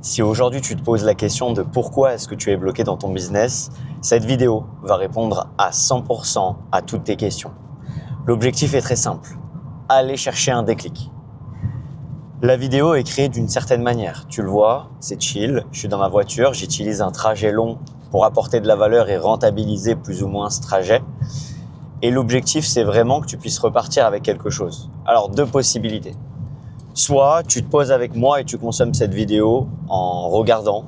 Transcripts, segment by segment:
Si aujourd'hui tu te poses la question de pourquoi est-ce que tu es bloqué dans ton business, cette vidéo va répondre à 100% à toutes tes questions. L'objectif est très simple, aller chercher un déclic. La vidéo est créée d'une certaine manière. Tu le vois, c'est chill, je suis dans ma voiture, j'utilise un trajet long pour apporter de la valeur et rentabiliser plus ou moins ce trajet. Et l'objectif, c'est vraiment que tu puisses repartir avec quelque chose. Alors, deux possibilités. Soit tu te poses avec moi et tu consommes cette vidéo en regardant,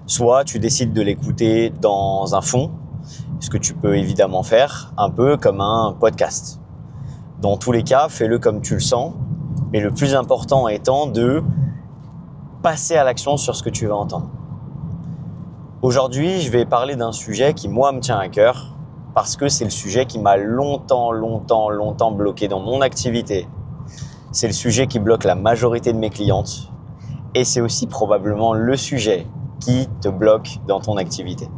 soit tu décides de l'écouter dans un fond, ce que tu peux évidemment faire, un peu comme un podcast. Dans tous les cas, fais-le comme tu le sens, mais le plus important étant de passer à l'action sur ce que tu vas entendre. Aujourd'hui, je vais parler d'un sujet qui, moi, me tient à cœur, parce que c'est le sujet qui m'a longtemps bloqué dans mon activité. C'est le sujet qui bloque la majorité de mes clientes et c'est aussi probablement le sujet qui te bloque dans ton activité.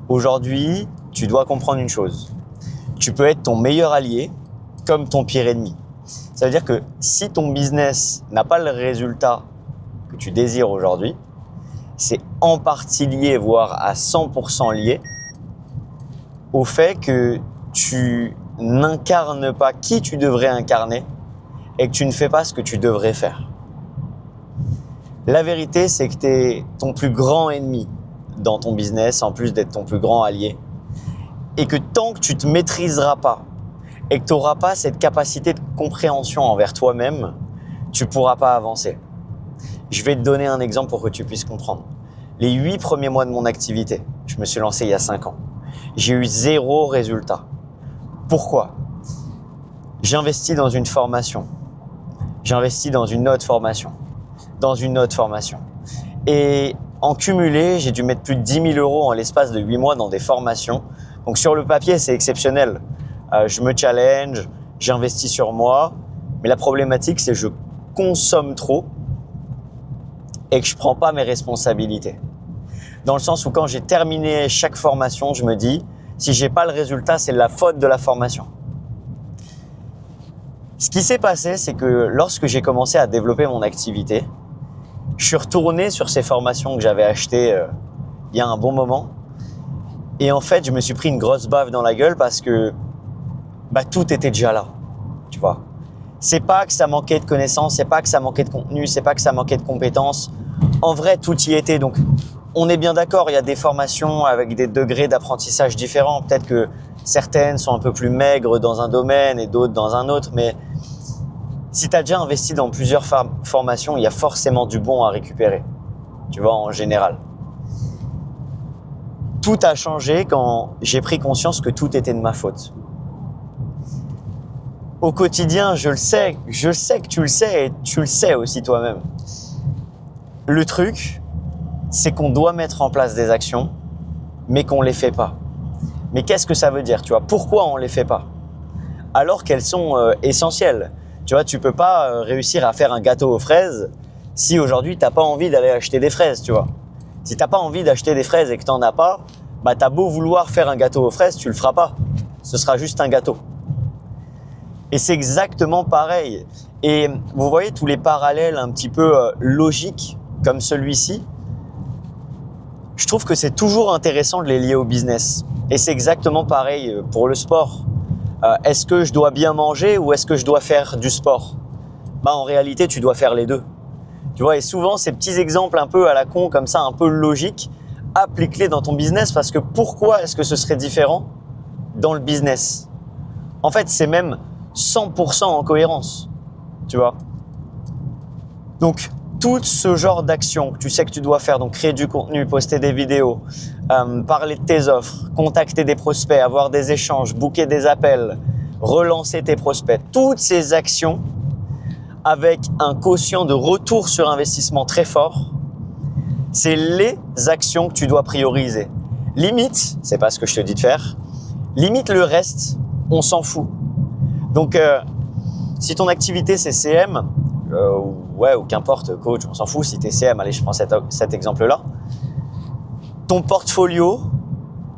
Aujourd'hui, tu dois comprendre une chose. Tu peux être ton meilleur allié comme ton pire ennemi. Ça veut dire que si ton business n'a pas le résultat que tu désires aujourd'hui, c'est en partie lié, voire à 100% lié au fait que tu n'incarnes pas qui tu devrais incarner et que tu ne fais pas ce que tu devrais faire. La vérité, c'est que tu es ton plus grand ennemi dans ton business, en plus d'être ton plus grand allié. Et que tant que tu ne te maîtriseras pas et que tu n'auras pas cette capacité de compréhension envers toi-même, tu ne pourras pas avancer. Je vais te donner un exemple pour que tu puisses comprendre. Les 8 premiers mois de mon activité, je me suis lancé il y a 5 ans. J'ai eu 0 résultat. Pourquoi ? J'ai investi dans une formation. J'ai investi dans une autre formation, dans une autre formation. Et en cumulé, j'ai dû mettre plus de 10 000 € en l'espace de 8 mois dans des formations. Donc sur le papier, c'est exceptionnel. Je me challenge, j'investis sur moi. Mais la problématique, c'est que je consomme trop et que je ne prends pas mes responsabilités. Dans le sens où quand j'ai terminé chaque formation, je me dis, si je n'ai pas le résultat, c'est la faute de la formation. Ce qui s'est passé, c'est que lorsque j'ai commencé à développer mon activité, je suis retourné sur ces formations que j'avais achetées il y a un bon moment. Et en fait, je me suis pris une grosse baffe dans la gueule parce que tout était déjà là, tu vois. C'est pas que ça manquait de connaissances, c'est pas que ça manquait de contenu, c'est pas que ça manquait de compétences. En vrai, tout y était. Donc, on est bien d'accord, il y a des formations avec des degrés d'apprentissage différents. Peut-être que certaines sont un peu plus maigres dans un domaine et d'autres dans un autre, mais si tu as déjà investi dans plusieurs formations, il y a forcément du bon à récupérer, tu vois, en général. Tout a changé quand j'ai pris conscience que tout était de ma faute. Au quotidien, je sais que tu le sais et tu le sais aussi toi-même. Le truc, c'est qu'on doit mettre en place des actions, mais qu'on ne les fait pas. Mais qu'est-ce que ça veut dire, tu vois ? Pourquoi on ne les fait pas ? Alors qu'elles sont essentielles. Tu vois, tu peux pas réussir à faire un gâteau aux fraises si aujourd'hui t'as pas envie d'aller acheter des fraises, tu vois. Si t'as pas envie d'acheter des fraises et que t'en as pas, t'as beau vouloir faire un gâteau aux fraises, tu le feras pas. Ce sera juste un gâteau. Et c'est exactement pareil. Et vous voyez tous les parallèles un petit peu logiques comme celui-ci. Je trouve que c'est toujours intéressant de les lier au business. Et c'est exactement pareil pour le sport. Est-ce que je dois bien manger ou est-ce que je dois faire du sport ? En réalité, tu dois faire les deux. Tu vois, et souvent, ces petits exemples un peu à la con, comme ça, un peu logiques, applique-les dans ton business parce que pourquoi est-ce que ce serait différent dans le business ? En fait, c'est même 100% en cohérence, tu vois. Donc, tout ce genre d'actions que tu sais que tu dois faire, donc créer du contenu, poster des vidéos, parler de tes offres, contacter des prospects, avoir des échanges, booker des appels, relancer tes prospects, toutes ces actions avec un quotient de retour sur investissement très fort, c'est les actions que tu dois prioriser. Limite, c'est pas ce que je te dis de faire, limite le reste, on s'en fout. Donc, si ton activité c'est CM, ou qu'importe, coach, on s'en fout, si t'es CM, allez, je prends cet exemple-là. Ton portfolio,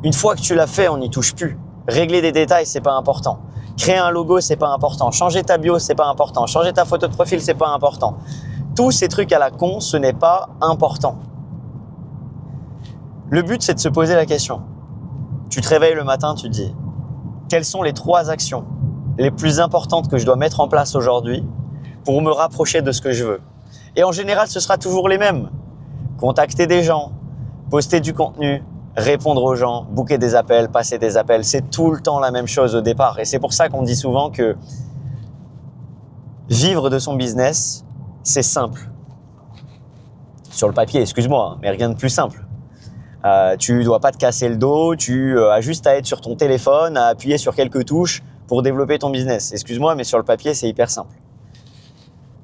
une fois que tu l'as fait, on n'y touche plus. Régler des détails, c'est pas important. Créer un logo, c'est pas important. Changer ta bio, c'est pas important. Changer ta photo de profil, c'est pas important. Tous ces trucs à la con, ce n'est pas important. Le but, c'est de se poser la question. Tu te réveilles le matin, tu te dis, quelles sont les 3 actions les plus importantes que je dois mettre en place aujourd'hui pour me rapprocher de ce que je veux? Et en général, ce sera toujours les mêmes. Contacter des gens, poster du contenu, répondre aux gens, booker des appels, passer des appels. C'est tout le temps la même chose au départ. Et c'est pour ça qu'on dit souvent que vivre de son business, c'est simple. Sur le papier, excuse-moi, mais rien de plus simple. Tu dois pas te casser le dos, tu as juste à être sur ton téléphone, à appuyer sur quelques touches pour développer ton business. Excuse-moi, mais sur le papier, c'est hyper simple.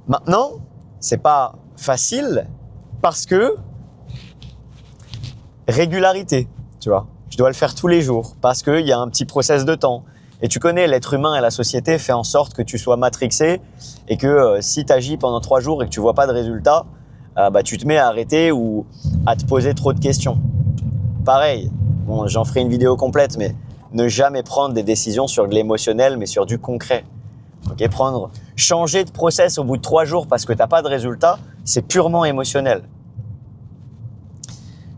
Maintenant, c'est pas facile parce que régularité, tu vois. Je dois le faire tous les jours parce qu'il y a un petit process de temps. Et tu connais, l'être humain et la société fait en sorte que tu sois matrixé et que si tu agis pendant 3 jours et que tu vois pas de résultat, tu te mets à arrêter ou à te poser trop de questions. Pareil, bon, j'en ferai une vidéo complète, mais ne jamais prendre des décisions sur de l'émotionnel, mais sur du concret. Okay, changer de process au bout de 3 jours parce que tu n'as pas de résultat, c'est purement émotionnel.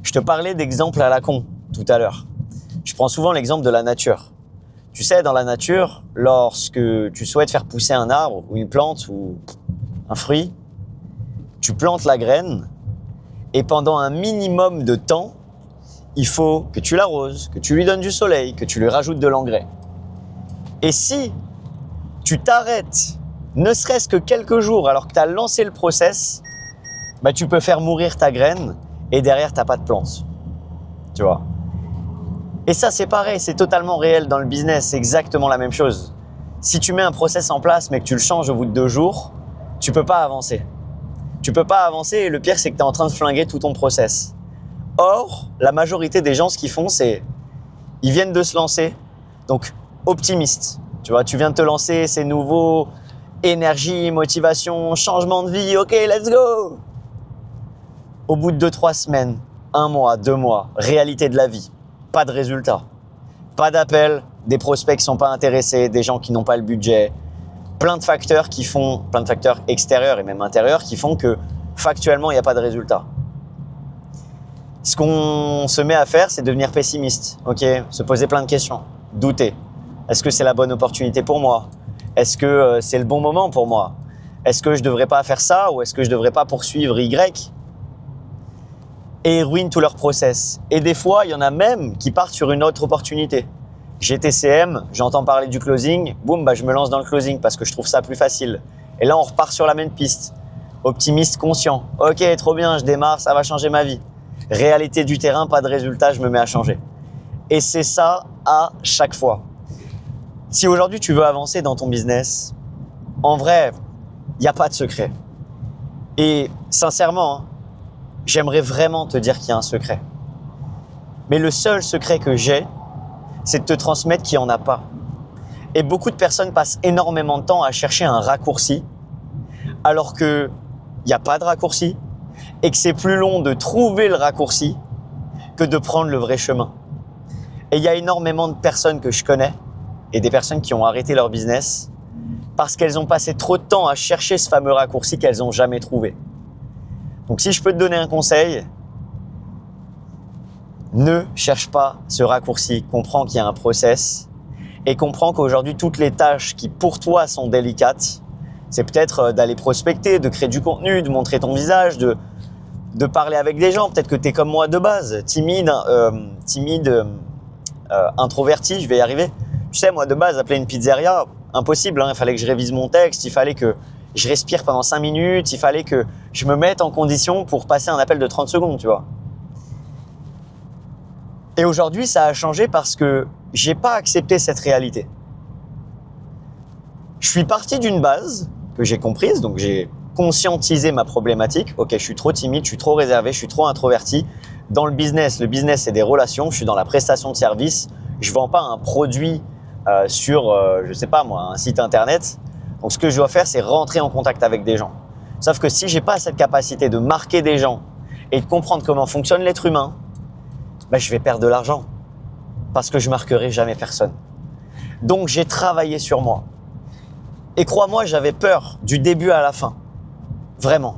Je te parlais d'exemples à la con tout à l'heure. Je prends souvent l'exemple de la nature. Tu sais, dans la nature, lorsque tu souhaites faire pousser un arbre ou une plante ou un fruit, tu plantes la graine et pendant un minimum de temps, il faut que tu l'arroses, que tu lui donnes du soleil, que tu lui rajoutes de l'engrais. Et si tu t'arrêtes, ne serait-ce que quelques jours alors que tu as lancé le process, tu peux faire mourir ta graine et derrière, tu n'as pas de plante. Tu vois. Et ça, c'est pareil, c'est totalement réel dans le business, c'est exactement la même chose. Si tu mets un process en place mais que tu le changes au bout de 2 jours, tu peux pas avancer. Tu peux pas avancer et le pire, c'est que tu es en train de flinguer tout ton process. Or, la majorité des gens, ce qu'ils font, c'est ils viennent de se lancer, donc optimistes. Tu vois, tu viens de te lancer, c'est nouveau, énergie, motivation, changement de vie, ok, let's go. Au bout de 2-3 semaines, 1 mois, 2 mois, réalité de la vie, pas de résultat, pas d'appel, des prospects qui sont pas intéressés, des gens qui n'ont pas le budget, plein de facteurs extérieurs et même intérieurs qui font que factuellement, il n'y a pas de résultat. Ce qu'on se met à faire, c'est devenir pessimiste, ok, se poser plein de questions, douter. Est-ce que c'est la bonne opportunité pour moi? Est-ce que c'est le bon moment pour moi? Est-ce que je devrais pas faire ça ou est-ce que je devrais pas poursuivre Y? Et ils ruinent tout leur process. Et des fois, il y en a même qui partent sur une autre opportunité. J'ai TCM, j'entends parler du closing, boum, je me lance dans le closing parce que je trouve ça plus facile. Et là, on repart sur la même piste. Optimiste, conscient. Ok, trop bien, je démarre, ça va changer ma vie. Réalité du terrain, pas de résultat, je me mets à changer. Et c'est ça à chaque fois. Si aujourd'hui tu veux avancer dans ton business, en vrai, il n'y a pas de secret. Et sincèrement, j'aimerais vraiment te dire qu'il y a un secret. Mais le seul secret que j'ai, c'est de te transmettre qu'il n'y en a pas. Et beaucoup de personnes passent énormément de temps à chercher un raccourci, alors qu'il n'y a pas de raccourci, et que c'est plus long de trouver le raccourci que de prendre le vrai chemin. Et il y a énormément de personnes que je connais, et des personnes qui ont arrêté leur business, parce qu'elles ont passé trop de temps à chercher ce fameux raccourci qu'elles n'ont jamais trouvé. Donc si je peux te donner un conseil, ne cherche pas ce raccourci, comprends qu'il y a un process et comprends qu'aujourd'hui toutes les tâches qui pour toi sont délicates, c'est peut-être d'aller prospecter, de créer du contenu, de montrer ton visage, de parler avec des gens. Peut-être que tu es comme moi de base, timide, introverti, je vais y arriver. Tu sais, moi de base, appeler une pizzeria, impossible, il fallait que je révise mon texte, il fallait que je respire pendant 5 minutes, il fallait que je me mette en condition pour passer un appel de 30 secondes, tu vois. Et aujourd'hui, ça a changé parce que j'ai pas accepté cette réalité. Je suis parti d'une base que j'ai comprise, donc j'ai conscientisé ma problématique. Ok, je suis trop timide, je suis trop réservé, je suis trop introverti. Dans le business, c'est des relations, je suis dans la prestation de service, je vends pas un produit sur, je sais pas moi, un site internet. Donc ce que je dois faire, c'est rentrer en contact avec des gens. Sauf que si j'ai pas cette capacité de marquer des gens et de comprendre comment fonctionne l'être humain, je vais perdre de l'argent parce que je marquerai jamais personne. Donc j'ai travaillé sur moi. Et crois-moi, j'avais peur du début à la fin. Vraiment.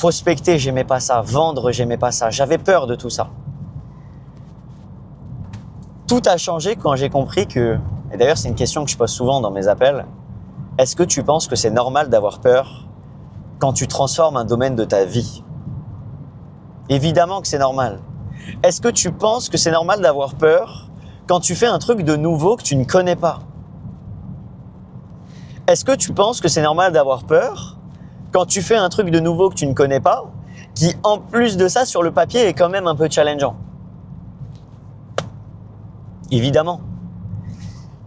Prospecter, j'aimais pas ça. Vendre, j'aimais pas ça. J'avais peur de tout ça. Tout a changé quand j'ai compris que, et d'ailleurs c'est une question que je pose souvent dans mes appels, est-ce que tu penses que c'est normal d'avoir peur quand tu transformes un domaine de ta vie? Évidemment que c'est normal. Est-ce que tu penses que c'est normal d'avoir peur quand tu fais un truc de nouveau que tu ne connais pas? Est-ce que tu penses que c'est normal d'avoir peur quand tu fais un truc de nouveau que tu ne connais pas, qui en plus de ça sur le papier est quand même un peu challengeant? Évidemment.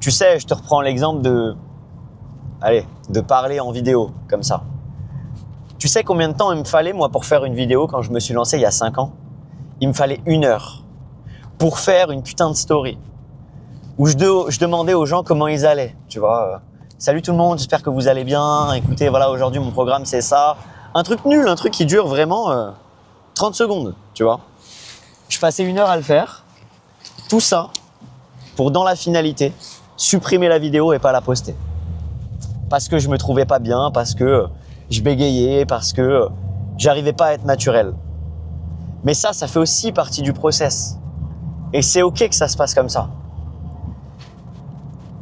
Tu sais, je te reprends l'exemple de parler en vidéo, comme ça. Tu sais combien de temps il me fallait, moi, pour faire une vidéo quand je me suis lancé il y a 5 ans? Il me fallait 1 heure pour faire une putain de story où je demandais aux gens comment ils allaient, tu vois. Salut tout le monde, j'espère que vous allez bien. Écoutez, voilà, aujourd'hui, mon programme, c'est ça. Un truc nul, un truc qui dure vraiment 30 secondes, tu vois. Je passais 1 heure à le faire. Tout ça pour, dans la finalité, supprimer la vidéo et pas la poster. Parce que je me trouvais pas bien, parce que je bégayais, parce que j'arrivais pas à être naturel. Mais ça fait aussi partie du process. Et c'est ok que ça se passe comme ça.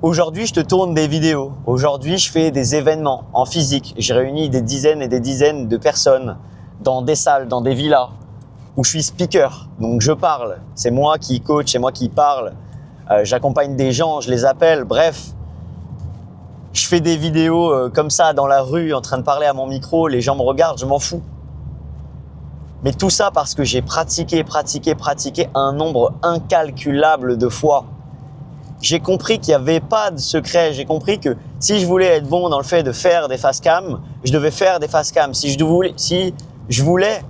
Aujourd'hui, je te tourne des vidéos. Aujourd'hui, je fais des événements en physique. J'ai réuni des dizaines et des dizaines de personnes dans des salles, dans des villas, où je suis speaker. Donc, je parle. C'est moi qui coach, c'est moi qui parle. J'accompagne des gens, je les appelle. Bref, je fais des vidéos comme ça dans la rue, en train de parler à mon micro. Les gens me regardent, je m'en fous. Mais tout ça parce que j'ai pratiqué un nombre incalculable de fois. J'ai compris qu'il n'y avait pas de secret. J'ai compris que si je voulais être bon dans le fait de faire des face cam, je devais faire des face cam. Si je voulais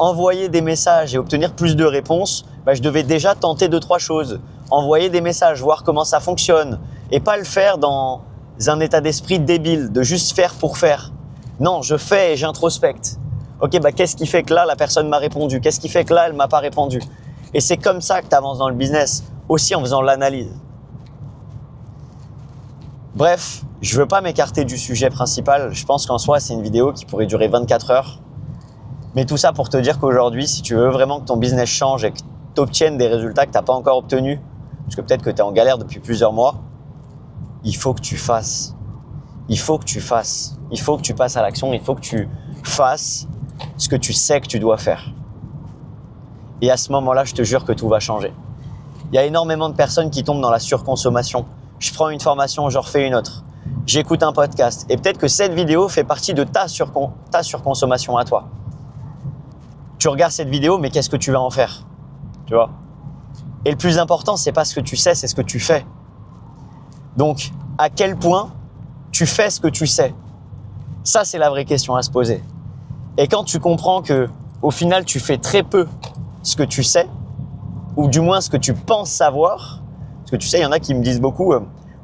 envoyer des messages et obtenir plus de réponses, je devais déjà tenter 2-3 choses. Envoyer des messages, voir comment ça fonctionne et pas le faire dans un état d'esprit débile, de juste faire pour faire. Non, je fais et j'introspecte. Ok, qu'est-ce qui fait que là, la personne m'a répondu? Qu'est-ce qui fait que là, elle m'a pas répondu? Et c'est comme ça que tu avances dans le business, aussi en faisant l'analyse. Bref, je veux pas m'écarter du sujet principal. Je pense qu'en soi, c'est une vidéo qui pourrait durer 24 heures. Mais tout ça pour te dire qu'aujourd'hui, si tu veux vraiment que ton business change et que tu obtiennes des résultats que tu n'as pas encore obtenus, parce que peut-être que tu es en galère depuis plusieurs mois, il faut que tu fasses. Il faut que tu fasses. Il faut que tu passes à l'action. Il faut que tu fasses ce que tu sais que tu dois faire. Et à ce moment-là, je te jure que tout va changer. Il y a énormément de personnes qui tombent dans la surconsommation. Je prends une formation, j'en refais une autre. J'écoute un podcast. Et peut-être que cette vidéo fait partie de ta surconsommation à toi. Tu regardes cette vidéo, mais qu'est-ce que tu vas en faire? Tu vois? Et le plus important, c'est pas ce que tu sais, c'est ce que tu fais. Donc, à quel point tu fais ce que tu sais? Ça, c'est la vraie question à se poser. Et quand tu comprends que, au final, tu fais très peu ce que tu sais, ou du moins ce que tu penses savoir, parce que tu sais, il y en a qui me disent beaucoup,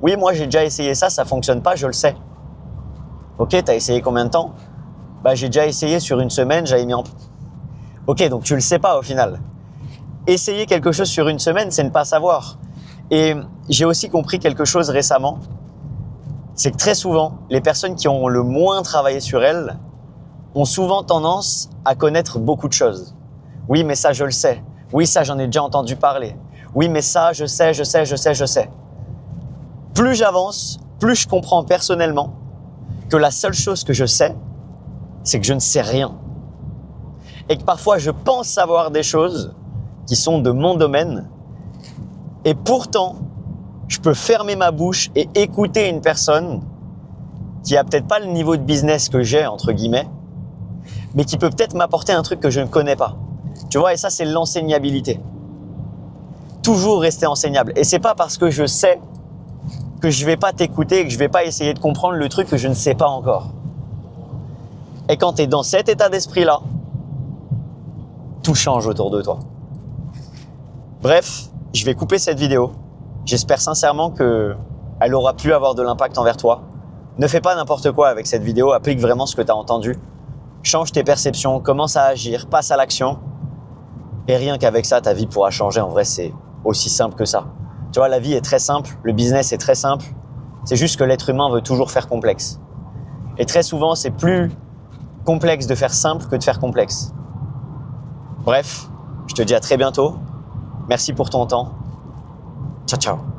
oui, moi j'ai déjà essayé ça, ça fonctionne pas, je le sais. Ok, t'as essayé combien de temps? J'ai déjà essayé sur 1 semaine, j'avais mis en... Ok, donc tu le sais pas au final. Essayer quelque chose sur 1 semaine, c'est ne pas savoir. Et j'ai aussi compris quelque chose récemment, c'est que très souvent, les personnes qui ont le moins travaillé sur elles ont souvent tendance à connaître beaucoup de choses. Oui, mais ça, je le sais. Oui, ça, j'en ai déjà entendu parler. Oui, mais ça, je sais. Plus j'avance, plus je comprends personnellement que la seule chose que je sais, c'est que je ne sais rien. Et que parfois, je pense savoir des choses qui sont de mon domaine. Et pourtant, je peux fermer ma bouche et écouter une personne qui a peut-être pas le niveau de business que j'ai, entre guillemets, mais qui peut peut-être m'apporter un truc que je ne connais pas. Tu vois, et ça, c'est l'enseignabilité. Toujours rester enseignable. Et c'est pas parce que je sais que je vais pas t'écouter et que je vais pas essayer de comprendre le truc que je ne sais pas encore. Et quand tu es dans cet état d'esprit-là, tout change autour de toi. Bref, je vais couper cette vidéo. J'espère sincèrement qu'elle aura pu avoir de l'impact envers toi. Ne fais pas n'importe quoi avec cette vidéo, applique vraiment ce que tu as entendu. Change tes perceptions, commence à agir, passe à l'action. Et rien qu'avec ça, ta vie pourra changer. En vrai, c'est aussi simple que ça. Tu vois, la vie est très simple, le business est très simple. C'est juste que l'être humain veut toujours faire complexe. Et très souvent, c'est plus complexe de faire simple que de faire complexe. Bref, je te dis à très bientôt. Merci pour ton temps. Ciao, ciao.